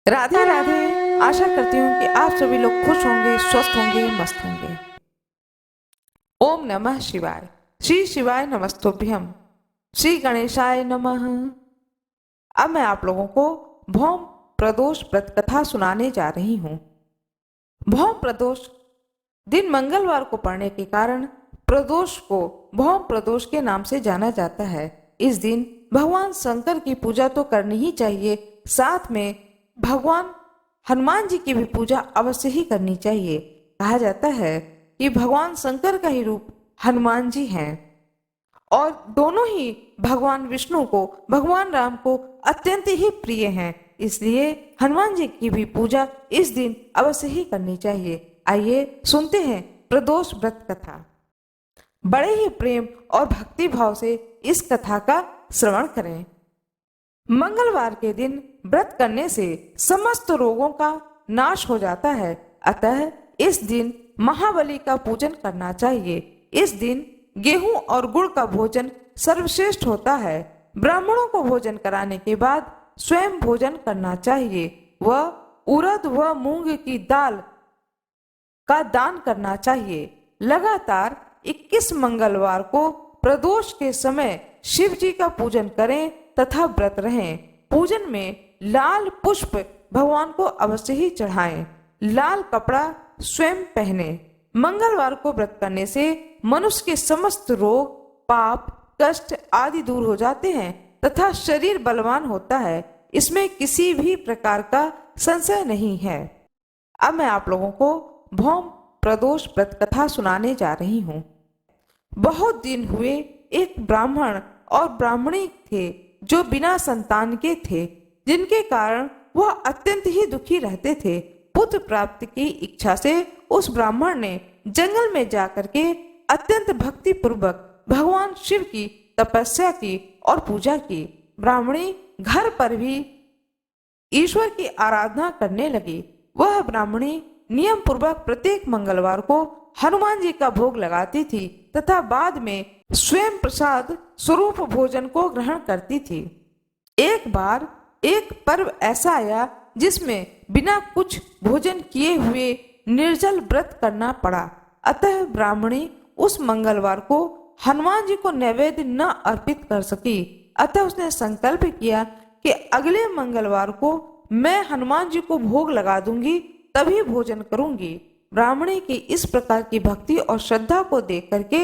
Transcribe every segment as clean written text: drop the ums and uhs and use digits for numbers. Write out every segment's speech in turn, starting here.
राधे राधे। आशा करती हूँ कि आप सभी लोग खुश होंगे, स्वस्थ होंगे, मस्त होंगे। ओम नमः शिवाय। श्री शिवाय नमस्तुभ्यम। श्री गणेशाय नमः। अब मैं आप लोगों को भौम प्रदोष व्रत कथा सुनाने जा रही हूँ। भौम प्रदोष दिन मंगलवार को पड़ने के कारण प्रदोष को भौम प्रदोष के नाम से जाना जाता है। इस दिन भगवान शंकर की पूजा तो करनी ही चाहिए, साथ में भगवान हनुमान जी की भी पूजा अवश्य ही करनी चाहिए। कहा जाता है कि भगवान शंकर का ही रूप हनुमान जी हैं और दोनों ही भगवान विष्णु को, भगवान राम को अत्यंत ही प्रिय हैं। इसलिए हनुमान जी की भी पूजा इस दिन अवश्य ही करनी चाहिए। आइए सुनते हैं प्रदोष व्रत कथा। बड़े ही प्रेम और भक्ति भाव से इस कथा का श्रवण करें। मंगलवार के दिन व्रत करने से समस्त रोगों का नाश हो जाता है, अतः इस दिन महाबली का पूजन करना चाहिए। इस दिन गेहूं और गुड़ का भोजन सर्वश्रेष्ठ होता है। ब्राह्मणों को भोजन कराने के बाद स्वयं भोजन करना चाहिए। वह उड़द व मूंग की दाल का दान करना चाहिए। लगातार 21 मंगलवार को प्रदोष के समय शिव जी का पूजन करें तथा व्रत रहें। पूजन में लाल पुष्प भगवान को अवश्य ही चढ़ाएं। लाल कपड़ा स्वयं पहने। मंगलवार को व्रत करने से मनुष्य के समस्त रोग, पाप, कष्ट आदि दूर हो जाते हैं तथा शरीर बलवान होता है। इसमें किसी भी प्रकार का संशय नहीं है। अब मैं आप लोगों को भौम प्रदोष व्रत कथा सुनाने जा रही हूँ। बहुत दिन हुए एक ब्राह्मण और ब्राह्मणी थे जो बिना संतान के थे, जिनके कारण वह अत्यंत ही दुखी रहते थे। पुत्र प्राप्ति की इच्छा से उस ब्राह्मण ने जंगल में जाकर के अत्यंत भक्ति पूर्वक भगवान शिव की तपस्या की और पूजा की। ब्राह्मणी घर पर भी ईश्वर की आराधना करने लगी। वह ब्राह्मणी नियम पूर्वक प्रत्येक मंगलवार को हनुमान जी का भोग लगाती थी तथा बाद में स्वयं प्रसाद स्वरूप भोजन को ग्रहण करती थी। एक बार एक पर्व ऐसा आया जिसमें बिना कुछ भोजन किए हुए निर्जल व्रत करना पड़ा। अतः ब्राह्मणी उस मंगलवार को हनुमान जी को नैवेद्य न अर्पित कर सकी। अतः उसने संकल्प किया कि अगले मंगलवार को मैं हनुमान जी को भोग लगा दूंगी, तभी भोजन करूंगी। ब्राह्मणी की इस प्रकार की भक्ति और श्रद्धा को देख करके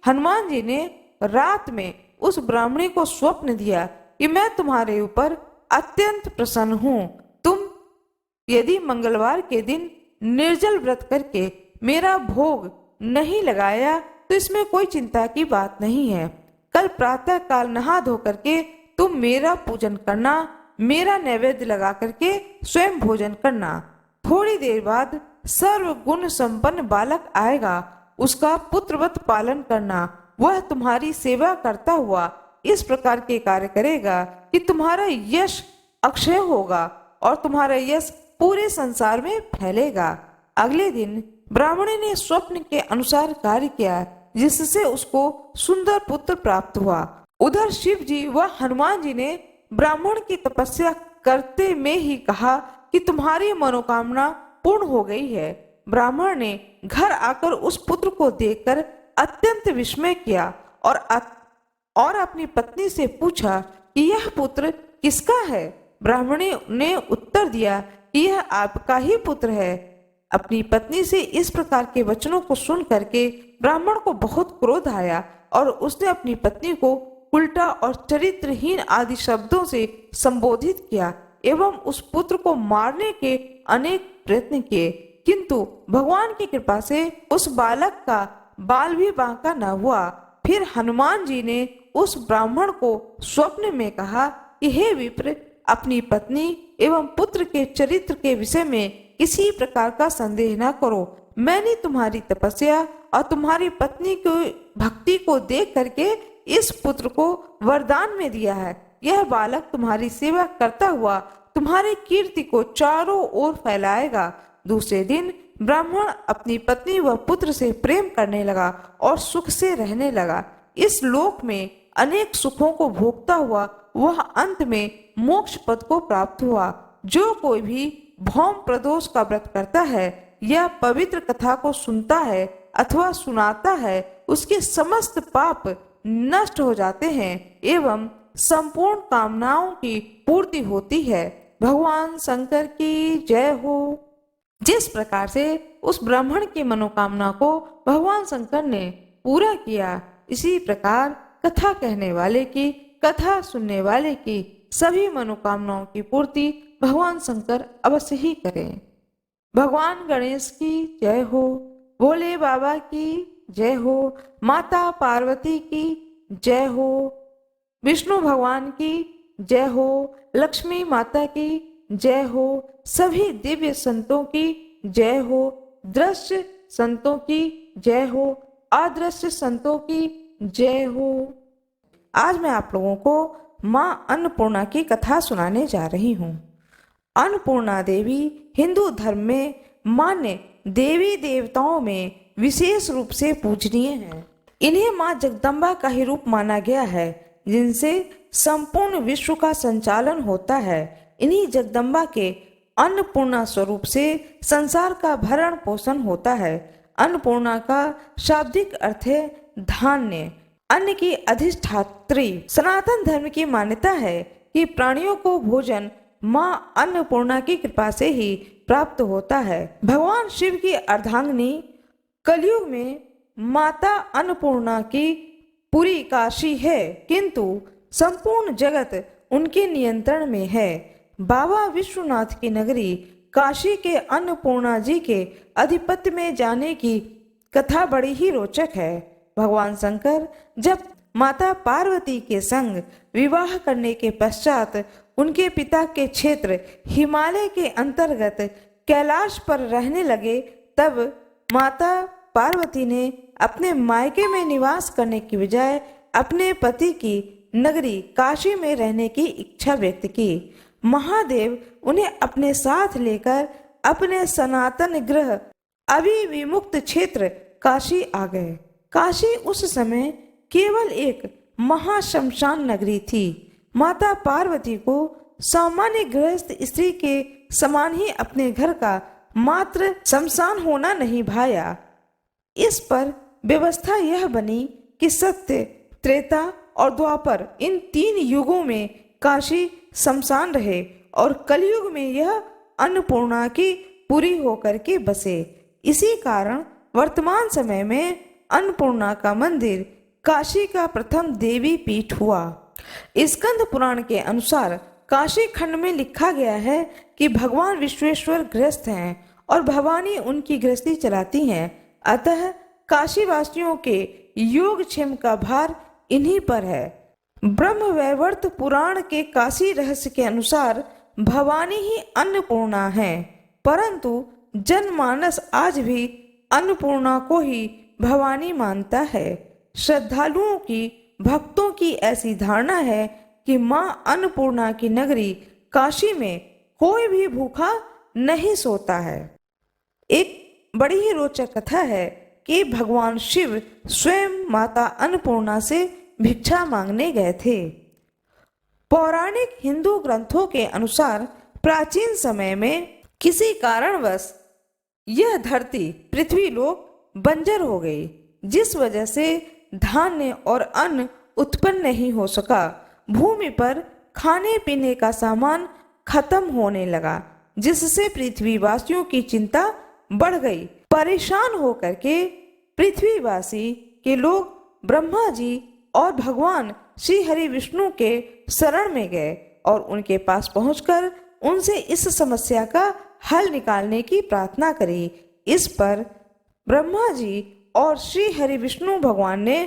हनुमान जी ने रात में उस ब्राह्मणी को स्वप्न दिया कि मैं तुम्हारे ऊपर अत्यंत प्रसन्न हूँ। तुम यदि मंगलवार के दिन निर्जल व्रत करके मेरा भोग नहीं लगाया तो इसमें कोई चिंता की बात नहीं है। कल प्रातः काल नहा धो करके तुम मेरा पूजन करना, मेरा नैवेद्य लगा करके स्वयं भोजन करना। थोड़ी देर बाद सर्व गुण संपन्न बालक आएगा, उसका पुत्रवत पालन करना। वह तुम्हारी सेवा करता हुआ इस प्रकार के कार्य करेगा कि तुम्हारा यश अक्षय होगा और तुम्हारा यश पूरे संसार में फैलेगा। अगले दिन ब्राह्मणी ने स्वप्न के अनुसार कार्य किया, जिससे उसको सुंदर पुत्र प्राप्त हुआ। उधर शिव जी व हनुमान जी ने ब्राह्मण की तपस्या करते में ही कहा कि तुम्हारी मनोकामना पूर्ण हो गई है। ब्राह्मण ने घर आकर उस पुत्र को देखकर अत्यंत विस्मय किया और अपनी पत्नी से पूछा कि यह पुत्र किसका है। ब्राह्मणी ने उत्तर दिया कि यह आपका ही पुत्र है। अपनी पत्नी से इस प्रकार के वचनों को सुन करके ब्राह्मण को बहुत क्रोध आया और उसने अपनी पत्नी को उल्टा और चरित्रहीन आदि शब्दों से संबोधित किया एवं उस पुत्र को मारने के अनेक प्रयत्न किए, किंतु भगवान की कृपा से उस बालक का बाल भी बांका न हुआ। फिर हनुमान जी ने उस ब्राह्मण को स्वप्न में कहा कि हे विप्र, अपनी पत्नी एवं पुत्र के चरित्र के विषय में किसी प्रकार का संदेह न करो। मैंने तुम्हारी तपस्या और तुम्हारी पत्नी की भक्ति को देख करके इस पुत्र को वरदान में दिया है। यह बालक तुम्हारी सेवा करता हुआ तुम्हारी कीर्ति को चारों ओर फैलाएगा। दूसरे दिन ब्राह्मण अपनी पत्नी व पुत्र से प्रेम करने लगा और सुख से रहने लगा। इस लोक में अनेक सुखों को भोगता हुआ वह अंत में मोक्ष पद को प्राप्त हुआ। जो कोई भी भौम प्रदोष का व्रत करता है या पवित्र कथा को सुनता है अथवा सुनाता है, उसके समस्त पाप नष्ट हो जाते हैं एवं संपूर्ण कामनाओं की पूर्ति होती है। भगवान शंकर की जय हो। जिस प्रकार से उस ब्राह्मण की मनोकामना को भगवान शंकर ने पूरा किया, इसी प्रकार कथा कहने वाले की, कथा सुनने वाले की सभी मनोकामनाओं की पूर्ति भगवान शंकर अवश्य ही करें। भगवान गणेश की जय हो। भोले बाबा की जय हो। माता पार्वती की जय हो। विष्णु भगवान की जय हो। लक्ष्मी माता की जय हो। सभी दिव्य संतों की जय हो। दृश्य संतों की जय हो। अदृश्य संतों की जय हो। आज मैं आप लोगों को माँ अन्नपूर्णा की कथा सुनाने जा रही हूँ। अन्नपूर्णा देवी हिंदू धर्म में मान्य देवी देवताओं में विशेष रूप से पूजनीय हैं। इन्हें माँ जगदम्बा का ही रूप माना गया है, जिनसे संपूर्ण विश्व का संचालन होता है। इन्हीं जगदम्बा के अन्नपूर्णा स्वरूप से संसार का भरण पोषण होता है। अन्नपूर्णा का शाब्दिक अर्थ है धान्य, अन्न की अधिष्ठात्री। सनातन धर्म की मान्यता है कि प्राणियों को भोजन माँ अन्नपूर्णा की कृपा से ही प्राप्त होता है। भगवान शिव की अर्धांगिनी कलयुग में माता अन्नपूर्णा की पूरी काशी है, किंतु संपूर्ण जगत उनके नियंत्रण में है। बाबा विश्वनाथ की नगरी काशी के अन्नपूर्णा जी के अधिपत्य में जाने की कथा बड़ी ही रोचक है। भगवान शंकर जब माता पार्वती के संग विवाह करने के पश्चात उनके पिता के क्षेत्र हिमालय के अंतर्गत कैलाश पर रहने लगे, तब माता पार्वती ने अपने मायके में निवास करने की बजाय अपने पति की नगरी काशी में रहने की इच्छा व्यक्त की। महादेव उन्हें अपने साथ लेकर अपने सनातन गृह अभिविमुक्त क्षेत्र काशी आ गए। काशी उस समय केवल एक महाशमशान नगरी थी। माता पार्वती को सामान्य गृहस्थ स्त्री के समान ही अपने घर का मात्र शमशान होना नहीं भाया। इस पर व्यवस्था यह बनी कि सत्य, त्रेता और द्वापर इन 3 युगों में काशी शमशान रहे और कलयुग में यह अन्नपूर्णा की पूरी होकर के बसे। इसी कारण वर्तमान समय में अन्नपूर्णा का मंदिर काशी का प्रथम देवी पीठ हुआ। स्कंद पुराण के अनुसार काशी खंड में लिखा गया है कि भगवान विश्वेश्वर गृहस्थ हैं और भवानी उनकी गृहस्थी चलाती हैं, अतः काशी वासियों के योगक्षेम का भार इन्हीं पर है। ब्रह्म वैवर्त पुराण के काशी रहस्य के अनुसार भवानी ही अन्नपूर्णा है, परंतु जनमानस आज भी अन्नपूर्णा को ही भवानी मानता है। श्रद्धालुओं की, भक्तों की ऐसी धारणा है कि माँ अन्नपूर्णा की नगरी काशी में कोई भी भूखा नहीं सोता है। एक बड़ी ही रोचक कथा है कि भगवान शिव स्वयं माता अन्नपूर्णा से भिक्षा मांगने गए थे। पौराणिक हिंदू ग्रंथों के अनुसार प्राचीन समय में किसी कारणवश यह धरती, पृथ्वी लोक बंजर हो गई, जिस वजह से धान्य और अन्न उत्पन्न नहीं हो सका। भूमि पर खाने पीने का सामान खत्म होने लगा, जिससे पृथ्वीवासियों की चिंता बढ़ गई। परेशान होकर के पृथ्वीवासी के लोग ब्रह्मा जी और भगवान श्री हरि विष्णु के शरण में गए और उनके पास पहुंचकर उनसे इस समस्या का हल निकालने की प्रार्थना करी। इस पर ब्रह्मा जी और श्री हरि विष्णु भगवान ने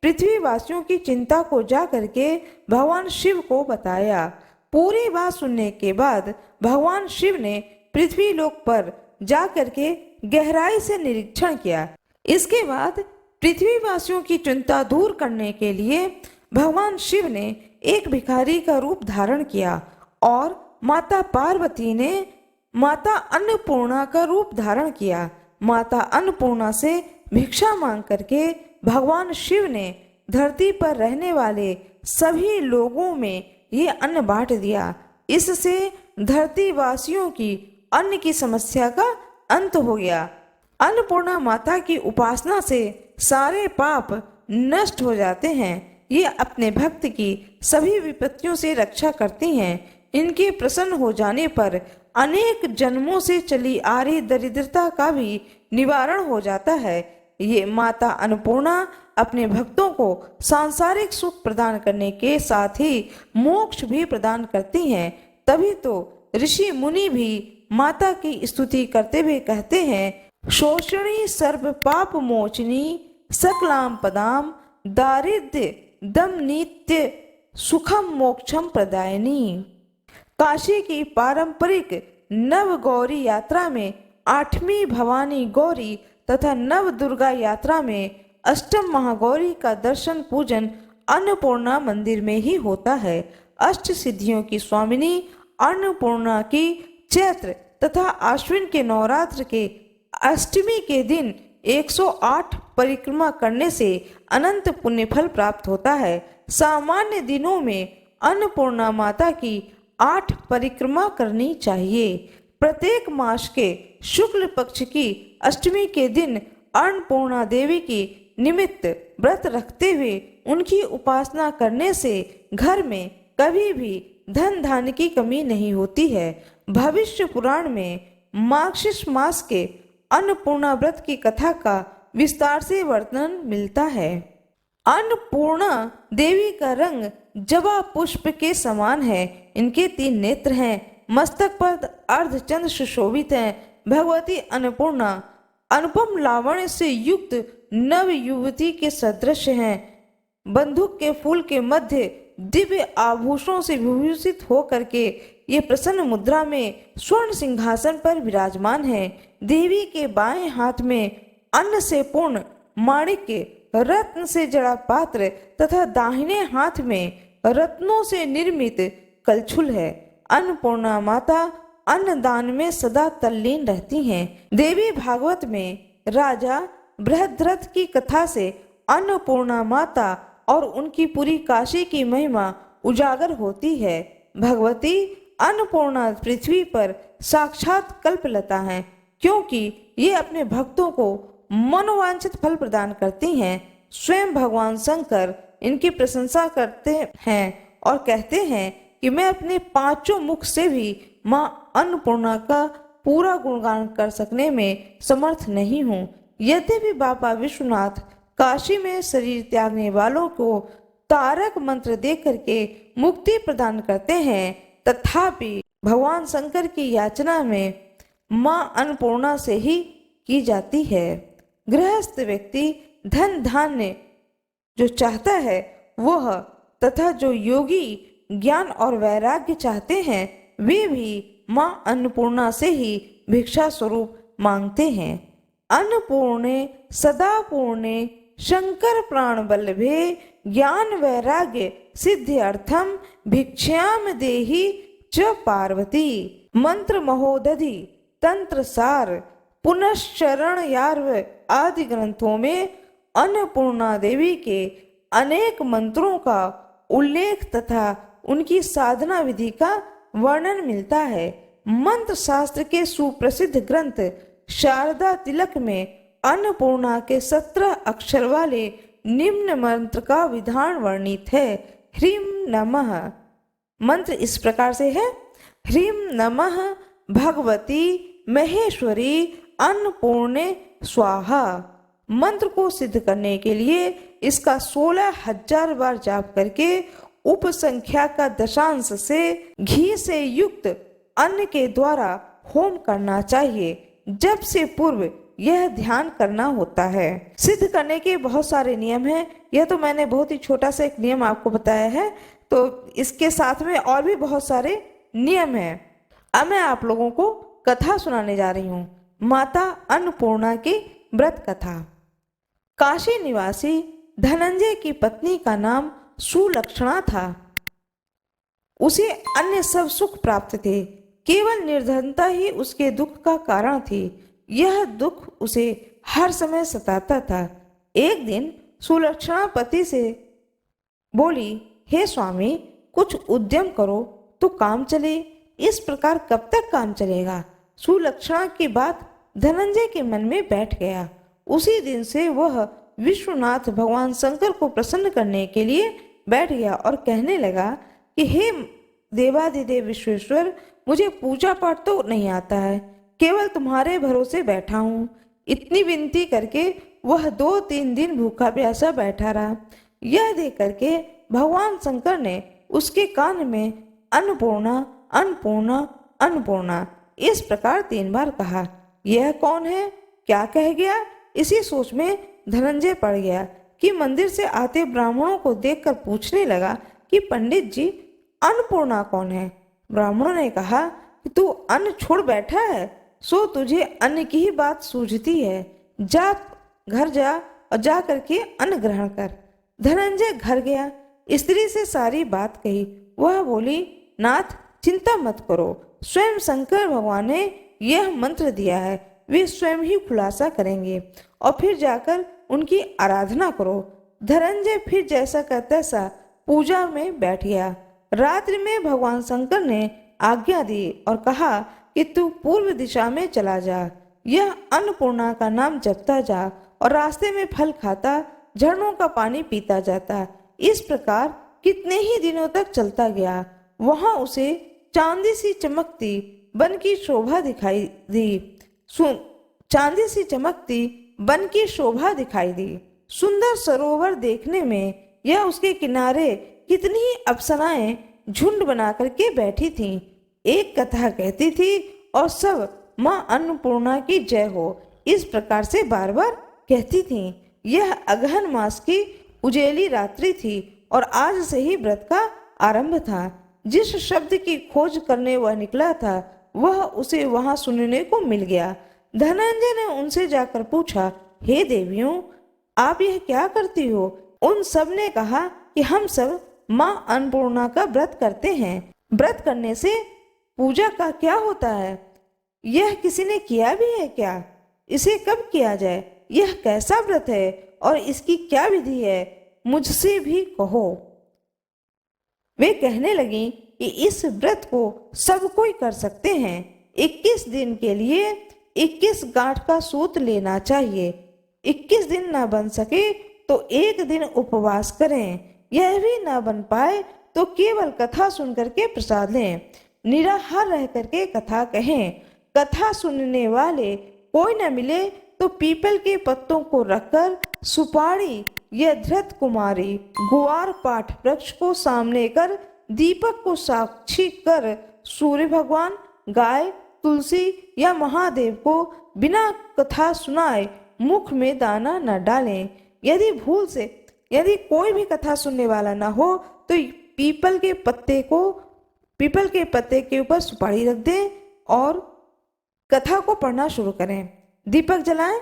पृथ्वीवासियों की चिंता को जा करके भगवान शिव को बताया। पूरी बात सुनने के बाद भगवान शिव ने पृथ्वी लोक पर जा करके गहराई से निरीक्षण किया। इसके बाद पृथ्वीवासियों की चिंता दूर करने के लिए भगवान शिव ने एक भिखारी का रूप धारण किया और माता पार्वती ने माता अन्नपूर्णा का रूप धारण किया। माता अन्नपूर्णा से भिक्षा मांग करके भगवान शिव ने धरती पर रहने वाले सभी लोगों में ये अन्न बांट दिया। इससे धरती वासियों की अन्न की समस्या का अंत हो गया। अन्नपूर्णा माता की उपासना से सारे पाप नष्ट हो जाते हैं। ये अपने भक्त की सभी विपत्तियों से रक्षा करती हैं। इनके प्रसन्न हो जाने पर अनेक जन्मों से चली आ रही दरिद्रता का भी निवारण हो जाता है। ये माता अन्नपूर्णा अपने भक्तों को सांसारिक सुख प्रदान करने के साथ ही मोक्ष भी प्रदान करती हैं। तभी तो ऋषि मुनि भी माता की स्तुति करते हुए कहते हैं, शोषणी सर्व पाप मोचनी सकलाम पदाम दारिद्र्य दम नित्य सुखम मोक्षम प्रदायनी। काशी की पारंपरिक नव गौरी यात्रा में 8वीं भवानी गौरी तथा नव दुर्गा यात्रा में अष्टम महागौरी का दर्शन पूजन अन्नपूर्णा मंदिर में ही होता है। अष्ट सिद्धियों की स्वामिनी अन्नपूर्णा की चैत्र तथा आश्विन के नवरात्र के अष्टमी के दिन 108 परिक्रमा करने से अनंत पुण्य फल प्राप्त होता है। सामान्य दिनों में अन्नपूर्णा माता की 8 परिक्रमा करनी चाहिए। प्रत्येक मास के शुक्ल पक्ष की अष्टमी के दिन अन्नपूर्णा देवी की निमित्त व्रत रखते हुए उनकी उपासना करने से घर में कभी भी धन धान्य की कमी नहीं होती है। भविष्य पुराण में मार्गशीर्ष मास के अन्नपूर्णा व्रत की कथा का विस्तार से वर्णन मिलता है। अन्नपूर्णा देवी का रंग जवा पुष्प के समान है। इनके 3 नेत्र हैं। मस्तक पर अर्धचंद्र सुशोभित हैं। भगवती अन्नपूर्णा अनुपम लावण्य से युक्त नव युवती के सदृश हैं। बंदूक के फूल के मध्य दिव्य आभूषणों से विभूषित होकर के ये प्रसन्न मुद्रा में स्वर्ण सिंहासन पर विराजमान है। देवी के बाएं हाथ में अन्न से पूर्ण माणिक्य रत्न से जड़ा पात्र तथा दाहिने हाथ में रत्नों से निर्मित कलछुल है। अन्नपूर्णा माता अन्नदान में सदा तल्लीन रहती हैं। देवी भागवत में राजा बृहद्रथ की कथा से अन्नपूर्णा माता और उनकी पूरी काशी की महिमा उजागर होती है। भगवती अन्नपूर्णा पृथ्वी पर साक्षात कल्पलता हैं, क्योंकि ये अपने भक्तों को मनोवांछित फल प्रदान करती हैं। स्वयं भगवान शंकर इनकी प्रशंसा करते हैं और कहते हैं कि मैं अपने 5 मुख से भी मां अन्नपूर्णा का पूरा गुणगान कर सकने में समर्थ नहीं हूँ। यद्यपि बाबा विश्वनाथ काशी में शरीर त्यागने वालों को तारक मंत्र दे करके मुक्ति प्रदान करते हैं, तथापि भगवान शंकर की याचना में मां अन्नपूर्णा से ही की जाती है। गृहस्थ व्यक्ति धन धान्य जो चाहता है वह तथा जो योगी ज्ञान और वैराग्य चाहते हैं वे भी मां अन्नपूर्णा से ही भिक्षा स्वरूप मांगते हैं। अन्नपूर्णे सदा पूर्णे शंकर प्राण बल्लभे ज्ञान वैराग्य सिद्ध्यर्थम भिक्षाम देहि च पार्वती। मंत्र महोदधि तंत्र सार पुनश्चरण यार्व आदि ग्रंथों में अन्नपूर्णा देवी के अनेक मंत्रों का उल्लेख तथा उनकी साधना विधि का वर्णन मिलता है। मंत्र शास्त्र के सुप्रसिद्ध ग्रंथ शारदा तिलक में अन्नपूर्णा के 17 अक्षर वाले निम्न मंत्र का विधान वर्णित है। ह्रीं नमः। मंत्र इस प्रकार से है, ह्रीं नमः भगवती महेश्वरी अन्नपूर्णे स्वाहा। मंत्र को सिद्ध करने के लिए इसका 16,000 बार जाप करके उपसंख्या का दशांश से घी से युक्त अन्न के द्वारा होम करना चाहिए। जब से पूर्व यह ध्यान करना होता है। सिद्ध करने के बहुत सारे नियम हैं। यह तो मैंने बहुत ही छोटा सा एक नियम आपको बताया है, तो इसके साथ में और भी बहुत सारे नियम हैं। अब मैं आप लोगों को कथा सुनाने जा रही हूँ, माता अन्नपूर्णा की व्रत कथा। काशी निवासी धनंजय की पत्नी का नाम सुलक्षणा था। उसे अन्य सब सुख प्राप्त थे, केवल निर्धनता ही उसके दुख का कारण थी। यह दुख उसे हर समय सताता था। एक दिन सुलक्षणा पति से बोली, हे स्वामी, कुछ उद्यम करो तो काम चले। इस प्रकार कब तक काम चलेगा? सुलक्षणा की बात धनंजय के मन में बैठ गया। उसी दिन से वह विश्वनाथ भगवान शंकर को प्रसन्न करने के लिए बैठ गया और कहने लगा कि हे देवाधिदेव विश्वेश्वर, मुझे पूजा पाठ तो नहीं आता है, केवल तुम्हारे भरोसे बैठा हूँ। इतनी विनती करके वह 2-3 दिन भूखा प्यासा बैठा रहा। यह देख करके भगवान शंकर ने उसके कान में अन्नपूर्णा अन्नपूर्णा अन्नपूर्णा इस प्रकार 3 बार कहा। यह कौन है, क्या कह गया? इसी सोच में धनंजय पड़ गया कि मंदिर से आते ब्राह्मणों को देखकर पूछने लगा कि पंडित जी, अन्नपूर्णा कौन है? ब्राह्मणों ने कहा कि तू अन्न छोड़ बैठा है, सो तुझे अन्न की ही बात सूझती है। जा घर जा और जा करके अन्न ग्रहण कर। धनंजय घर गया, स्त्री से सारी बात कही। वह बोली, नाथ चिंता मत करो, स्वयं शंकर भगवान ने यह मंत्र दिया है, वे स्वयं ही खुलासा करेंगे और फिर जाकर उनकी आराधना करो। धनंजय फिर जैसा का तैसा पूजा में बैठ गया। रात्रि में भगवान शंकर ने आज्ञा दी और कहा कि तू पूर्व दिशा में चला जा, यह अन्नपूर्णा का नाम जपता जा और रास्ते में फल खाता, झरनों का पानी पीता जाता। इस प्रकार कितने ही दिनों तक चलता गया। वहां उसे चांदी सी चमकती बन की शोभा दिखाई दी। चांदी सी चमकती बन की शोभा दिखाई दी। सुंदर सरोवर देखने में यह उसके किनारे कितनी ही अप्सराएं झुंड बना करके बैठी थीं। एक कथा कहती थी और सब माँ अन्नपूर्णा की जय हो इस प्रकार से बार बार कहती थीं। यह अगहन मास की उजेली रात्रि थी और आज से ही व्रत का आरंभ था। जिस शब्द की खोज करने वह निकला था वह उसे वहां सुनने को मिल गया। धनंजय ने उनसे जाकर पूछा, हे देवियों, आप यह क्या करती हो? उन सब ने कहा कि हम सब माँ अन्नपूर्णा का व्रत करते हैं। व्रत करने से पूजा का क्या होता है? यह किसी ने किया भी है क्या? इसे कब किया जाए? यह कैसा व्रत है और इसकी क्या विधि है? मुझसे भी कहो। वे कहने लगी कि इस व्रत को सब कोई कर सकते हैं। 21 दिन के लिए 21 गांठ का सूत लेना चाहिए। 21 दिन ना बन सके तो 1 दिन उपवास करें। यह भी ना बन पाए तो केवल कथा सुन करके प्रसाद लें। निराहार रह करके कथा कहें। कथा सुनने वाले कोई न मिले तो पीपल के पत्तों को रखकर सुपारी या धृत कुमारी गुआर पाठ वृक्ष को सामने कर दीपक को साक्षी कर सूर्य भगवान, गाय, तुलसी या महादेव को बिना कथा सुनाए मुख में दाना न डालें। यदि कोई भी कथा सुनने वाला न हो तो पीपल के पत्ते के ऊपर सुपारी रख दें और कथा को पढ़ना शुरू करें। दीपक जलाएं।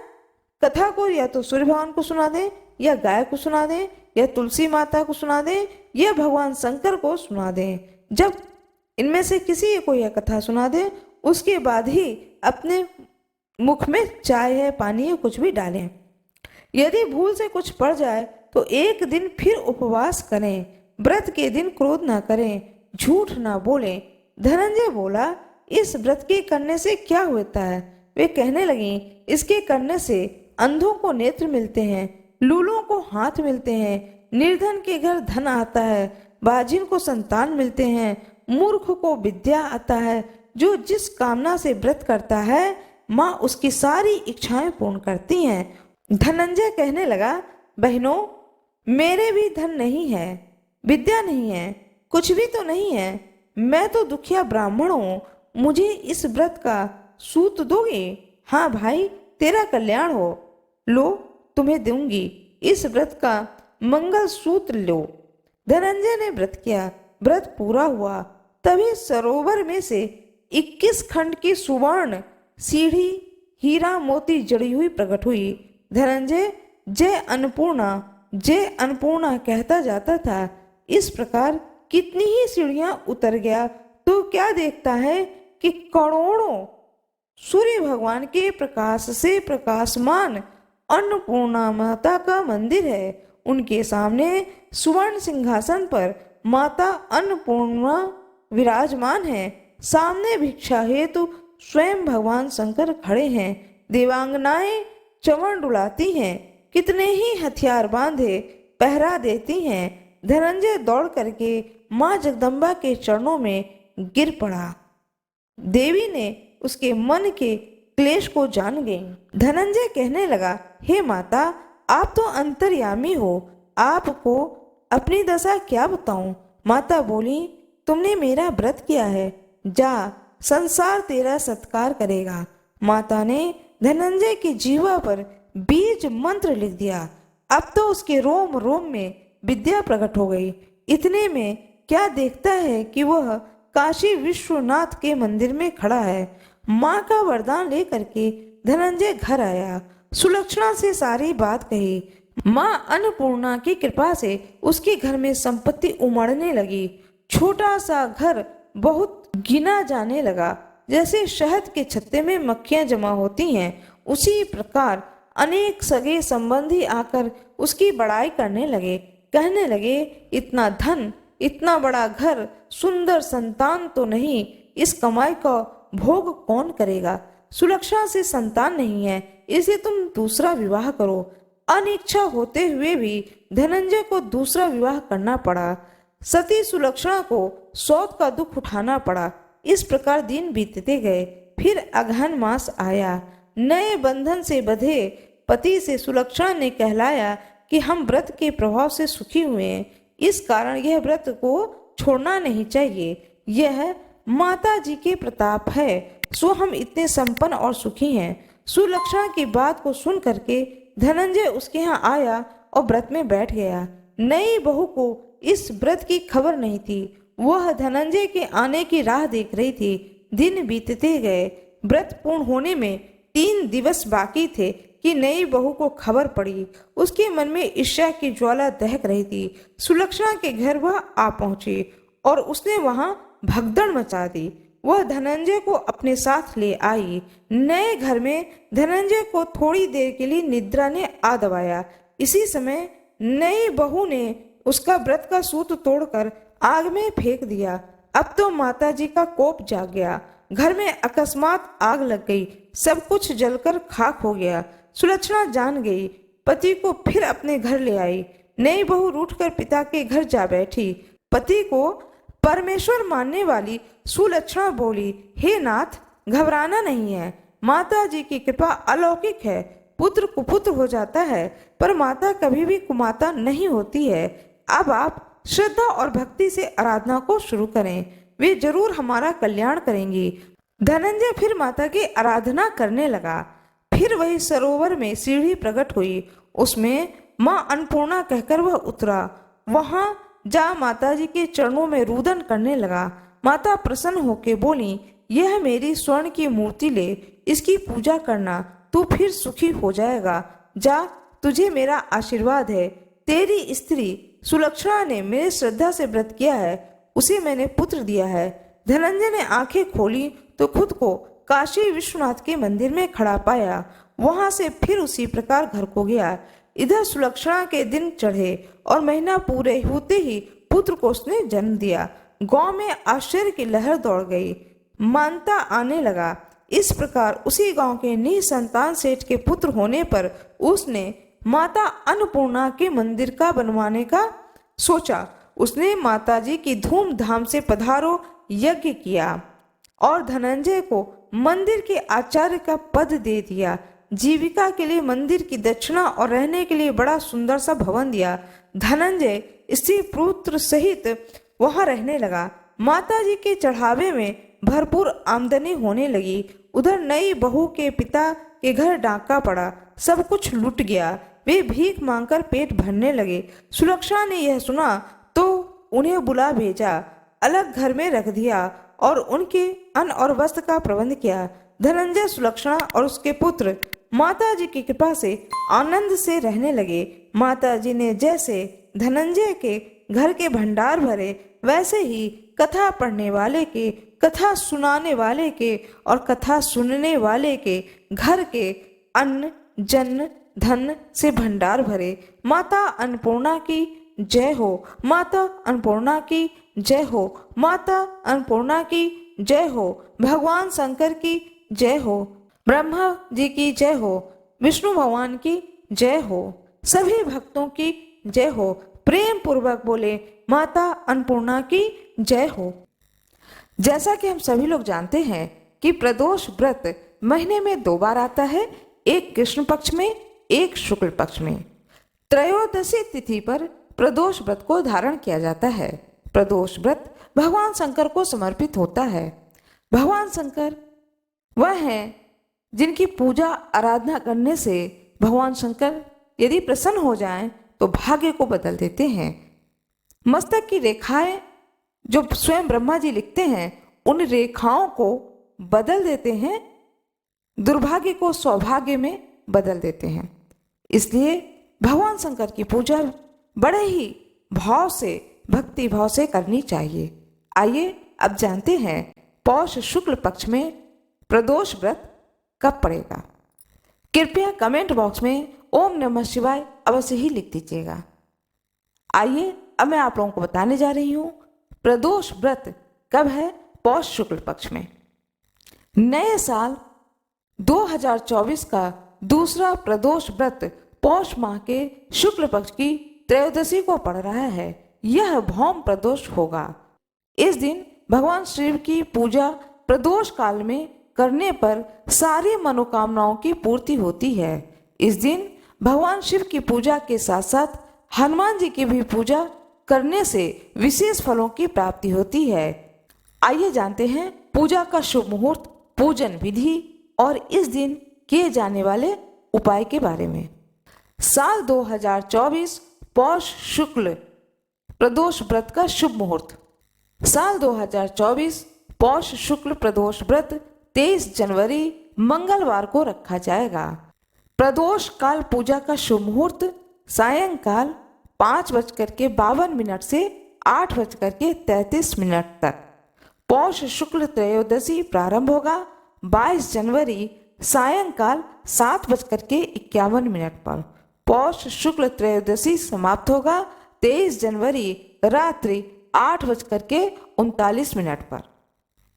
कथा को या तो सूर्य भगवान को सुना दें या गाय को सुना दें या तुलसी माता को सुना दें या भगवान शंकर को सुना दें। जब इनमें से किसी को यह कथा सुना दें उसके बाद ही अपने मुख में चाय है, पानी है, कुछ भी डालें। यदि भूल से कुछ पड़ जाए तो 1 दिन फिर उपवास करें। व्रत के दिन क्रोध ना करें, झूठ ना बोलें। धनंजय बोला, इस व्रत के करने से क्या होता है? वे कहने लगी, इसके करने से अंधों को नेत्र मिलते हैं, लूलों को हाथ मिलते हैं, निर्धन के घर धन आता है, बाजिन को संतान मिलते हैं, मूर्ख को विद्या आता है। जो जिस कामना से व्रत करता है माँ उसकी सारी इच्छाएं पूर्ण करती हैं। धनंजय कहने लगा, बहनों, मेरे भी धन नहीं है, विद्या नहीं है, कुछ भी तो नहीं है। मैं तो दुखिया ब्राह्मण हूँ, मुझे इस व्रत का सूत दोगे? हाँ भाई, तेरा कल्याण हो, लो तुम्हें दूंगी, इस व्रत का मंगल सूत्र लो। धनंजय ने व्रत किया। व्रत पूरा हुआ तभी सरोवर में से 21 खंड की सुवर्ण सीढ़ी हीरा मोती जड़ी हुई प्रकट हुई। धनंजय जय अन्नपूर्णा कहता जाता था। इस प्रकार कितनी ही सीढ़ियां उतर गया तो क्या देखता है कि करोड़ों सूर्य भगवान के प्रकाश से प्रकाशमान अन्नपूर्णा माता का मंदिर है। उनके सामने सुवर्ण सिंहासन पर माता अन्नपूर्णा विराजमान है। सामने भिक्षा हेतु स्वयं भगवान शंकर खड़े हैं। देवांगनाएं चमन डुलाती हैं, कितने ही हथियार बांधे पहरा देती हैं। धनंजय दौड़ करके माँ जगदम्बा के चरणों में गिर पड़ा। देवी ने उसके मन के क्लेश को जान गई। धनंजय कहने लगा, हे माता, आप तो अंतर्यामी हो, आपको अपनी दशा क्या बताऊं। माता बोली, तुमने मेरा व्रत किया है, जा, संसार तेरा सत्कार करेगा। माता ने धनंजय की जीवा पर बीज मंत्र लिख दिया। अब तो उसके रोम रोम में विद्या प्रकट हो गई। इतने में क्या देखता है कि वह काशी विश्वनाथ के मंदिर में खड़ा है। माँ का वरदान लेकर के धनंजय घर आया, सुलक्षणा से सारी बात कही। माँ अन्नपूर्णा की कृपा से उसके घर में संपत्ति उमड़ने लगी। छोटा सा घर बहुत गिना जाने लगा। जैसे शहद के छत्ते में मक्खियां जमा होती हैं, उसी प्रकार अनेक सगे संबंधी आकर उसकी बड़ाई करने लगे। कहने लगे, इतना धन, इतना बड़ा घर, सुंदर संतान तो नहीं, इस कमाई का भोग कौन करेगा। सुलक्षणा से संतान नहीं है, इसे तुम दूसरा विवाह करो। अनिच्छा होते हुए भी धनंजय को दूसरा विवाह करना पड़ा। सती सुलक्षणा को सौत का दुख उठाना पड़ा। इस प्रकार दिन बीतते गए। फिर अगहन मास आया। नए बंधन से बंधे पति से सुलक्षणा ने कहलाया कि हम व्रत के प्रभाव से सुखी हुए हैं, इस कारण यह व्रत को छोड़ना नहीं चाहिए। यह माता जी के प्रताप है, सो हम इतने संपन्न और सुखी हैं। सुलक्षणा की बात को सुन करके धनंजय उसके यहाँ आया और व्रत में बैठ गया। नई बहू को इस व्रत की खबर नहीं थी। वह धनंजय के आने की राह देख रही थी। दिन बीतते गए। व्रत पूर्ण होने में 3 दिवस बाकी थे कि नई बहू को खबर पड़ी। उसके मन में ईर्ष्या की ज्वाला दहक रही थी। सुलक्षणा के घर वह आ पहुंची और उसने वहां भगदड़ मचा दी। वह धनंजय को अपने साथ ले आई। नए घर में धनंजय को थोड़ी देर के लिए निद्रा ने आ दबाया। इसी समय नई बहू ने उसका व्रत का सूत तोड़कर आग में फेंक दिया। अब तो माताजी का कोप जाग गया। घर में अकस्मात आग लग गई। सब कुछ जलकर खाक हो गया। सुलक्षणा जान गई। पति को फिर अपने घर ले आई। नई बहू रूठकर पिता के घर जा बैठी। पति को परमेश्वर मानने वाली सुलक्षणा बोली, हे नाथ, घबराना नहीं है। माता जी की कृपा अलौकिक है। पुत्र कुपुत्र हो जाता है, पर माता कभी भी कुमाता नहीं होती है। अब आप श्रद्धा और भक्ति से आराधना को शुरू करें, वे जरूर हमारा कल्याण करेंगी। धनंजय फिर माता की आराधना करने लगा। फिर वही सरोवर में सीढ़ी प्रकट हुई। उसमें माँ अन्नपूर्णा कहकर वह उतरा। वहां जा माताजी के चरणों में रुदन करने लगा। माता प्रसन्न होके बोली, यह मेरी स्वर्ण की मूर्ति ले, इसकी पूजा करना, तू फिर सुखी हो जाएगा। जा, तुझे मेरा आशीर्वाद है। तेरी स्त्री सुलक्षणा ने मेरे श्रद्धा से व्रत किया है, उसे मैंने पुत्र दिया है। धनंजय ने आंखें खोली तो खुद को काशी विश्वनाथ के मंदिर में खड़ा पाया। वहां से फिर उसी प्रकार घर को गया। इधर सुलक्षणा के दिन चढ़े और महीना पूरे होते ही पुत्र को उसने जन्म दिया। गांव में आश्चर्य की लहर दौड़ गई। मानता आने लगा। इस प्रकार उसी गांव के निसंतान सेठ के पुत्र होने पर उसने माता अन्नपूर्णा के मंदिर का बनवाने का सोचा। उसने माताजी की धूमधाम से पधारो यज्ञ किया और धनंजय को मंदिर के आचार्य का पद दे दिया। जीविका के लिए मंदिर की दक्षिणा और रहने के लिए बड़ा सुंदर सा भवन दिया। धनंजय स्त्री पुत्र सहित वहां रहने लगा। माताजी के चढ़ावे में भरपूर आमदनी होने लगी। उधर नई बहू के पिता के घर डाका पड़ा। सब कुछ लुट गया। वे भीख मांगकर पेट भरने लगे। सुलक्षणा ने यह सुना तो उन्हें बुला भेजा, अलग घर में रख दिया और उनके अन्न और वस्त्र का प्रबंध किया। धनंजय, सुलक्षणा और उसके पुत्र माता जी की कृपा से आनंद से रहने लगे। माता जी ने जैसे धनंजय के घर के भंडार भरे, वैसे ही कथा पढ़ने वाले के, कथा सुनाने वाले के और कथा सुनने वाले के घर के अन्न जन धन से भंडार भरे। माता अन्नपूर्णा की जय हो। माता अन्नपूर्णा की जय हो। माता अन्नपूर्णा की जय हो, भगवान शंकर की जय हो, ब्रह्मा जी की जय हो, विष्णु भगवान की जय हो, सभी भक्तों की जय हो। प्रेम पूर्वक बोले माता अन्नपूर्णा की जय हो। जैसा कि हम सभी लोग जानते हैं कि प्रदोष व्रत महीने में 2 बार आता है, एक कृष्ण पक्ष में, एक शुक्ल पक्ष में। त्रयोदशी तिथि पर प्रदोष व्रत को धारण किया जाता है। प्रदोष व्रत भगवान शंकर को समर्पित होता है। भगवान शंकर वह हैं जिनकी पूजा आराधना करने से भगवान शंकर यदि प्रसन्न हो जाएं तो भाग्य को बदल देते हैं। मस्तक की रेखाएं जो स्वयं ब्रह्मा जी लिखते हैं, उन रेखाओं को बदल देते हैं, दुर्भाग्य को सौभाग्य में बदल देते हैं। इसलिए भगवान शंकर की पूजा बड़े ही भाव से, भक्ति भाव से करनी चाहिए। आइए अब जानते हैं पौष शुक्ल पक्ष में प्रदोष व्रत कब पड़ेगा। कृपया कमेंट बॉक्स में ओम नमः शिवाय अवश्य ही लिख दीजिएगा। आइए अब मैं आप लोगों को बताने जा रही हूँ प्रदोष व्रत कब है पौष शुक्ल पक्ष में। नए साल 2024 का दूसरा प्रदोष व्रत पौष माह के शुक्ल पक्ष की त्रयोदशी को पड़ रहा है। यह भौम प्रदोष होगा। इस दिन भगवान शिव की पूजा प्रदोष काल में करने पर सारी मनोकामनाओं की पूर्ति होती है। इस दिन भगवान शिव की पूजा के साथ साथ हनुमान जी की भी पूजा करने से विशेष फलों की प्राप्ति होती है। आइए जानते हैं पूजा का शुभ मुहूर्त, पूजन विधि और इस दिन किए जाने वाले उपाय के बारे में। साल 2024 पौष शुक्ल प्रदोष व्रत का शुभ मुहूर्त। साल 2024 पौष शुक्ल प्रदोष व्रत 23 जनवरी मंगलवार को रखा जाएगा। प्रदोष काल पूजा का शुभ मुहूर्त सायंकाल 5:52 से 8:33 तक। पौष शुक्ल त्रयोदशी प्रारंभ होगा 22 जनवरी सायंकाल 7:51 पर। पौष शुक्ल त्रयोदशी समाप्त होगा 23 जनवरी रात्रि 8:39 पर।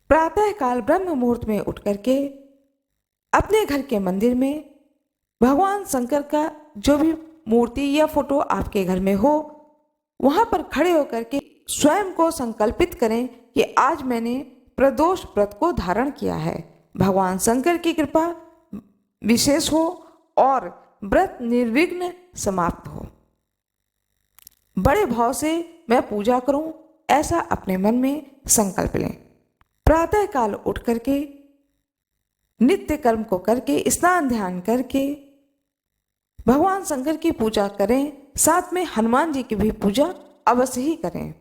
प्रातः काल ब्रह्म मुहूर्त में उठ करके अपने घर के मंदिर में भगवान शंकर का जो भी मूर्ति या फोटो आपके घर में हो, वहां पर खड़े होकर के स्वयं को संकल्पित करें कि आज मैंने प्रदोष व्रत को धारण किया है। भगवान शंकर की कृपा विशेष हो और व्रत निर्विघ्न समाप्त हो। बड़े भाव से मैं पूजा करूं, ऐसा अपने मन में संकल्प लें। प्रातः काल उठ करके नित्य कर्म को करके स्नान ध्यान करके भगवान शंकर की पूजा करें, साथ में हनुमान जी की भी पूजा अवश्य ही करें।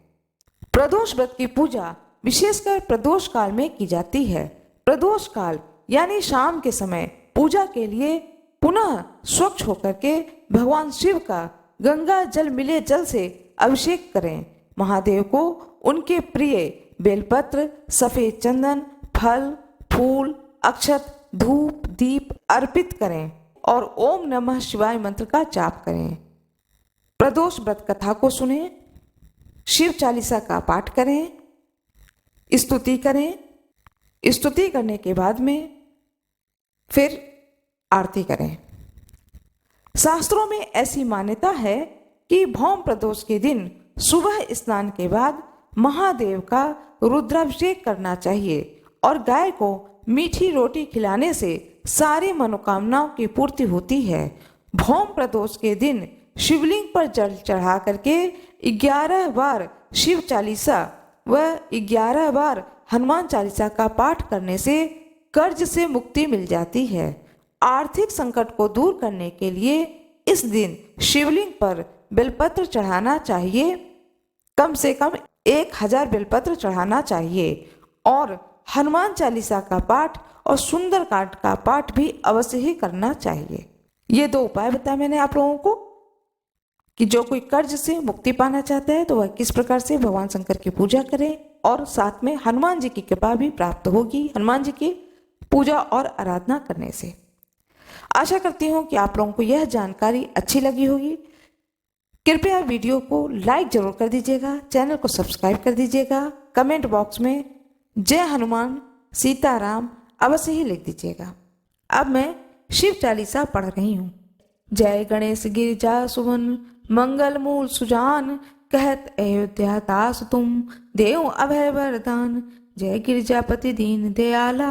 प्रदोष व्रत की पूजा विशेषकर प्रदोष काल में की जाती है। प्रदोष काल यानी शाम के समय पूजा के लिए पुनः स्वच्छ होकर के भगवान शिव का गंगा जल मिले जल से अभिषेक करें। महादेव को उनके प्रिय बेलपत्र, सफेद चंदन, फल, फूल, अक्षत, धूप, दीप अर्पित करें और ओम नमः शिवाय मंत्र का जाप करें। प्रदोष व्रत कथा को सुनें, शिव चालीसा का पाठ करें, स्तुति करें। स्तुति करने के बाद में फिर आरती करें। शास्त्रों में ऐसी मान्यता है कि भौम प्रदोष के दिन सुबह स्नान के बाद महादेव का रुद्राभिषेक करना चाहिए और गाय को मीठी रोटी खिलाने से सारी मनोकामनाओं की पूर्ति होती है। भौम प्रदोष के दिन शिवलिंग पर जल चढ़ा करके 11 बार शिव चालीसा व 11 बार हनुमान चालीसा का पाठ करने से कर्ज से मुक्ति मिल जाती है। आर्थिक संकट को दूर करने के लिए इस दिन शिवलिंग पर बेलपत्र चढ़ाना चाहिए। कम से कम 1000 बेलपत्र चढ़ाना चाहिए और हनुमान चालीसा का पाठ और सुंदरकांड का पाठ भी अवश्य ही करना चाहिए। ये 2 उपाय बताए मैंने आप लोगों को कि जो कोई कर्ज से मुक्ति पाना चाहता है तो वह किस प्रकार से भगवान शंकर की पूजा करे और साथ में हनुमान जी की कृपा भी प्राप्त होगी हनुमान जी की पूजा और आराधना करने से। आशा करती हूँ कि आप लोगों को यह जानकारी अच्छी लगी होगी। कृपया वीडियो को लाइक जरूर कर दीजिएगा, चैनल को सब्सक्राइब कर दीजिएगा, कमेंट बॉक्स में जय हनुमान सीताराम अवश्य ही लिख दीजिएगा। अब मैं शिव चालीसा पढ़ रही हूँ। जय गणेश गिरिजा सुमन मंगल मूल सुजान, कहत अयोध्या दास तुम देव अभय वरदान। जय गिरिजापति दीन दयाला,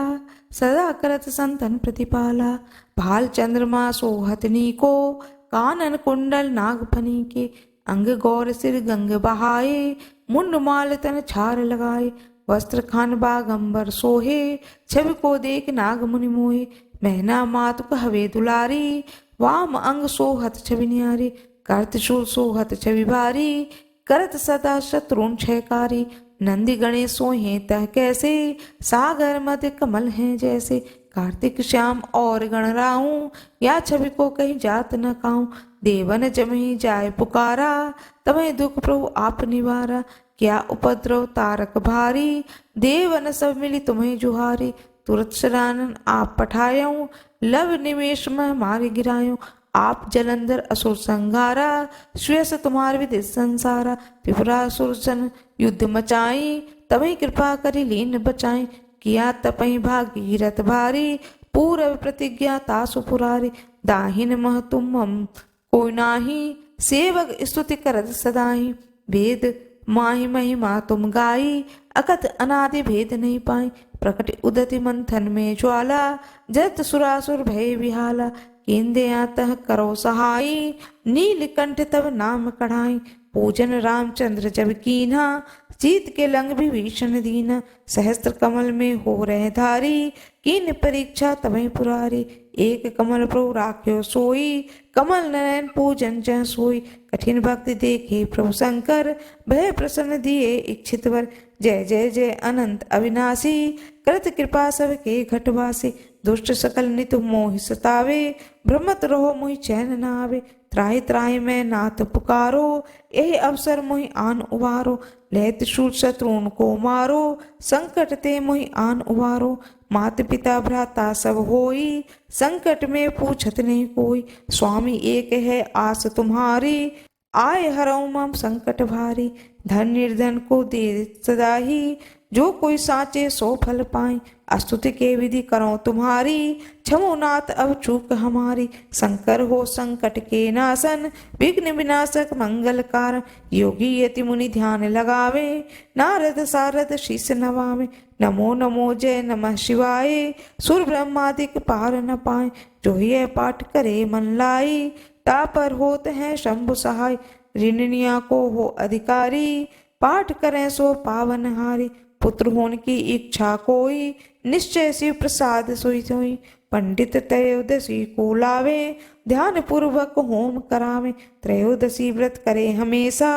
सदा करत संतन प्रतिपाला। भाल चंद्रमा सोहतनी को, कानन कुंडल नागफनी के। अंग गौर सिर गंग बहाए, मुंड माल तन छार लगाए। वस्त्र खान बागंबर सोहे, छवि को देख नाग मुनि मोहे। मैना मातुक हवे दुलारी, वाम अंग सोहत छवि न्यारी। करत शूल सोहत छवि भारी, करत सदा शत्रुन क्षयकारी। नंदी गणेश सोहे तह कैसे, सागर मध्य कमल हैं जैसे। कार्तिक श्याम और गणराऊं, या छवि को कहीं जात न काऊं। देवन जमहि जाय पुकारा, तमहि दुख प्रभु आप निवारा। क्या उपद्रव तारक भारी, देवन सब मिली तुम्हें जुहारी। तुरत शरानन आप पठायऊं, लव निमेश में मारे गिरायो। आप जलंधर असुर संहारा, श्रेयस तुम्हार विदित संसारा। त्रिपुरासुर सन युद्ध मचाई, तभी कृपा करी लीन बचाई। किया तपहि भागीरथ भारी, पूरब प्रतिज्ञा तासु पुरारी। दाहिन मह तुम कोई नाही, सेवक स्तुति करत सदाही। वेद माहि महिमा तुम गाई, अकथ अनादि भेद नहीं पाई। प्रकट उदति मंथन में ज्वाला, जत सुरासुर भय विहाला। केंदे आतः करो सहाई, नीलकंठ तब नाम कढ़ाई। पूजन रामचंद्र जब कीन्हा, जीत के लंग विभीषण दीना। सहस्त्र कमल में हो रहे धारी, कीन परीक्षा तबहि पुरारी। एक कमल प्रभु राख्यो सोई, कमल नयन पूजन जह सोई। कठिन भक्ति देखे प्रभु शंकर, भय प्रसन्न दिए इच्छित वर। जय जय जय अनंत अविनाशी, करत कृपा सबके घटवासी। दुष्ट सकल नित मोहि सतावे, भ्रमत रहो मोहि चैन न आवे। त्राहि त्राहि मैं नाथ पुकारो, यही अवसर मोहि आन उबारो। लहत शूल शत्रुन को मारो, संकट ते मोहि आन उबारो। मात पिता भ्राता सब होई, संकट में पूछत नहीं कोई। स्वामी एक है आस तुम्हारी, आए हरऊ मम संकट भारी। धन निर्धन को दे सदा ही, जो कोई साचे सो फल पाए। स्तुति के विधि करो तुम्हारी, क्षमो नाथ अब चूक हमारी। शंकर हो संकट के नाशन, विघ्न विनाशक मंगल कारण। योगी यति मुनि ध्यान लगावे, नारद सारद शीस नवावे। नमो नमो जय नमः शिवाय, सुर ब्रह्मादिक पार न पाए। जो ये पाठ करे मन लाई, तापर होत हैं शंभु सहाय। ऋणनिया को हो अधिकारी, पाठ करें सो पावन हारी। पुत्र होने की इच्छा कोई, निश्चय शिव प्रसाद सोई सोई। पंडित त्रयोदशी को लावे, ध्यान पूर्वक होम करावे। त्रयोदशी व्रत करे हमेशा,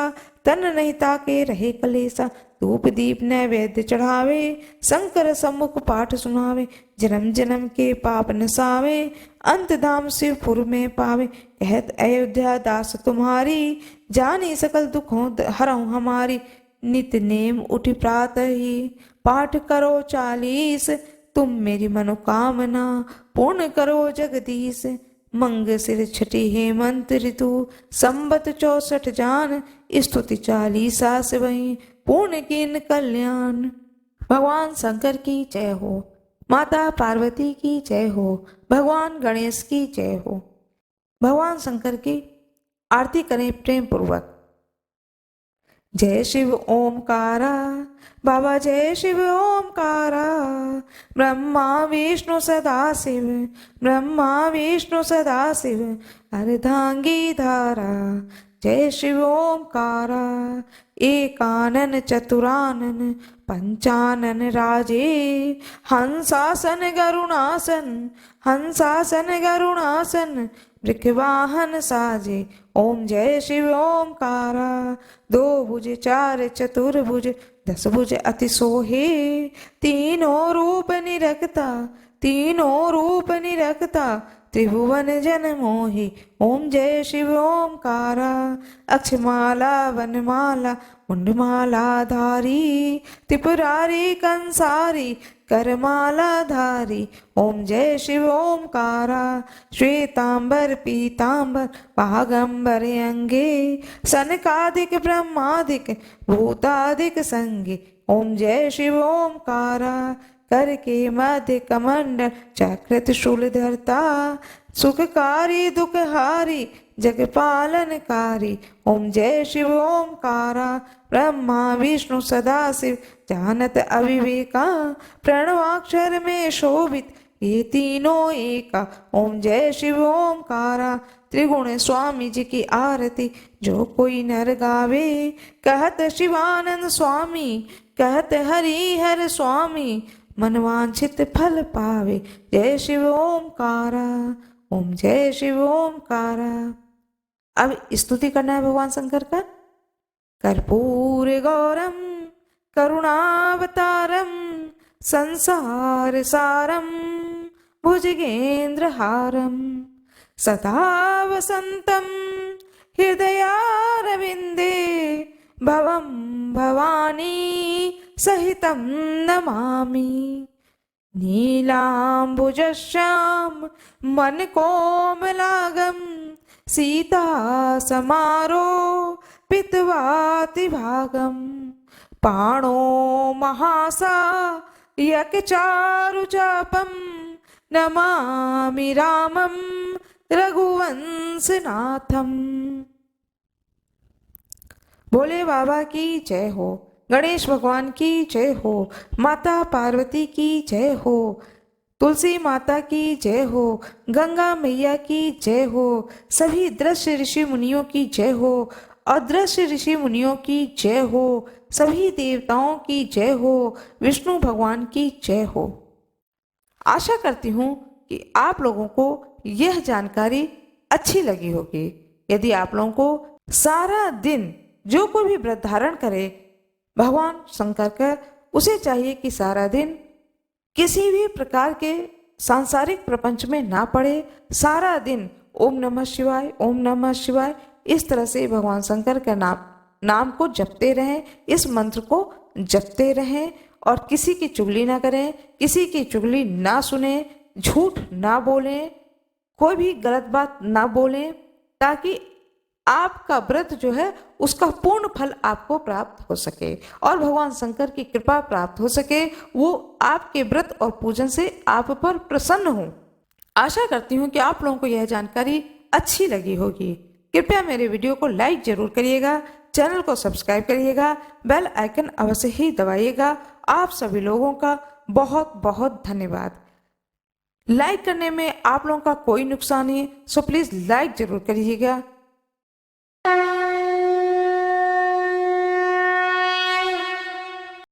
तन नहीं ताके रहे कलेसा। धूप दीप नैवेद्य चढ़ावे, शंकर सम्मुख पाठ सुनावे। जन्म जन्म के पाप नसावे, अंत धाम शिवपुर में पावे। कहत अयोध्या दास तुम्हारी, जानी सकल दुखों हरऊं हमारी। नित नेम उठी प्रातः ही, पाठ करो 40। तुम मेरी मनोकामना पूर्ण करो जगदीश। मंग सिर छठी हेमंत ऋतु, संबत 64 जान। स्तुति 40 से वही पूर्ण किन कल्याण। भगवान शंकर की जय हो, माता पार्वती की जय हो, भगवान गणेश की जय हो। भगवान शंकर की आरती करें प्रेम पूर्वक। जय शिव ओमकारा, बाबा जय शिव ओमकारा। ब्रह्मा विष्णु सदा शिव, ब्रह्मा विष्णु सदा शिव। अर्धांगी धारा, जय शिव ओमकारा। एकानन चतुरानन, पंचानन राजे। हंसासन गरुणासन, हंसासन गरुणासन। वृषवाहन साजे, ओम जय शिव ओमकारा। 2 भुज 4 चतुर्भुज, 10 भुज अति सोहे। तीनों रूप निरखता, तीनों रूप निरखता। त्रिभुवन जन मोहि, ओम जय शिव ओमकारा। अक्षमाला वनमाला, मुंडमाला धारी। त्रिपुरारी कंसारी, करमाला धारी। ओम जय शिव ओमकारा। श्वेतांबर पीतांबर, बागंबर अंगे। सनकादिक ब्रह्मादिक, भूतादिक संगे। ओम जय शिव ओमकारा करके मध्य कमंडल चक्र शूलधरता सुखकारी दुखहारी जग पालनकारी। ओम जय शिव ओमकारा ब्रह्मा विष्णु सदा शिव जानत अविवेका प्रणवाक्षर में शोभित ये तीनों एका। ओम जय शिव ओमकारा त्रिगुण स्वामी जी की आरती जो कोई नर गावे कहत शिवानंद स्वामी कहत हरिहर स्वामी मनवांछित फल पावे। जय शिव ओमकारा ओम जय शिव ओमकारा। अब स्तुति करना है भगवान शंकर का। कर्पूर गौरम करुणावतारम संसार सारम भुजगेंद्र हारम सदा वसंतम हृदयारविंदे भवम भवानी सहितं नमामि। नीलाम्बुजश्याम मन कोमलागम सीता समारो पितवातिभागम पाणो महासा यकचारुचापम नमामि रामम रघुवंशनाथम। भोले बाबा की जय हो, गणेश भगवान की जय हो, माता पार्वती की जय हो, तुलसी माता की जय हो, गंगा मैया की जय हो, सभी दृश्य ऋषि मुनियों की जय हो, अदृश्य ऋषि मुनियों की जय हो, सभी देवताओं की जय हो, विष्णु भगवान की जय हो। आशा करती हूँ कि आप लोगों को यह जानकारी अच्छी लगी होगी। यदि आप लोगों को सारा दिन जो कोई भी व्रत धारण करे भगवान शंकर का, उसे चाहिए कि सारा दिन किसी भी प्रकार के सांसारिक प्रपंच में ना पड़े, सारा दिन ओम नमः शिवाय ओम नमः शिवाय इस तरह से भगवान शंकर का नाम को जपते रहें, इस मंत्र को जपते रहें और किसी की चुगली ना करें, किसी की चुगली ना सुने, झूठ ना बोलें, कोई भी गलत बात ना बोलें, ताकि आपका व्रत जो है उसका पूर्ण फल आपको प्राप्त हो सके और भगवान शंकर की कृपा प्राप्त हो सके, वो आपके व्रत और पूजन से आप पर प्रसन्न हो। आशा करती हूँ कि आप लोगों को यह जानकारी अच्छी लगी होगी। कृपया मेरे वीडियो को लाइक जरूर करिएगा, चैनल को सब्सक्राइब करिएगा, बेल आइकन अवश्य ही दबाइएगा। आप सभी लोगों का बहुत बहुत धन्यवाद। लाइक करने में आप लोगों का कोई नुकसान नहीं है, सो प्लीज लाइक जरूर करिएगा।